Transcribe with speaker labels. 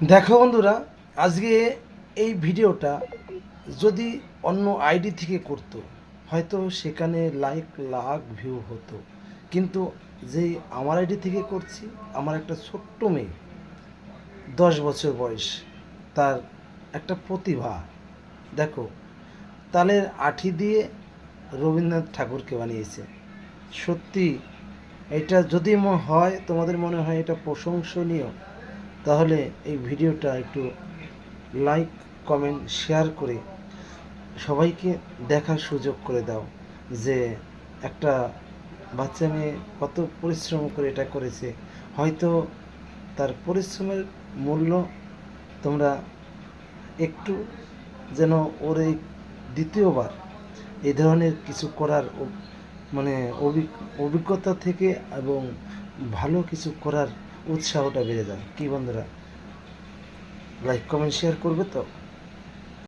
Speaker 1: দেখো বন্ধুরা, আজকে এই ভিডিওটা যদি অন্য আইডি থেকে করতো, হয়তো সেখানে লাইক লাখ ভিউ হতো। কিন্তু যেই আমার আইডি থেকে করছি, আমার একটা ছোট্ট মেয়ে, 10 বছর বয়স, তার একটা প্রতিভা। দেখো, তালের আঠি দিয়ে রবীন্দ্রনাথ ঠাকুরকে বানিয়েছে। সত্যি এটা যদি হয়, তোমাদের মনে হয় এটা প্রশংসনীয়, তাহলে এই ভিডিওটা একটু লাইক, কমেন্ট, শেয়ার করে সবাইকে দেখার সুযোগ করে দাও যে একটা বাচ্চা মেয়ে কত পরিশ্রম করে এটা করেছে। হয়তো তার পরিশ্রমের মূল্য তোমরা একটু যেন ওর এই দ্বিতীয়বার এই ধরনের কিছু করার মানে অভিজ্ঞতা থেকে এবং ভালো কিছু করার উৎসাহটা বেড়ে যায়। কি বন্ধুরা, লাইক কমেন্ট শেয়ার করবে তো?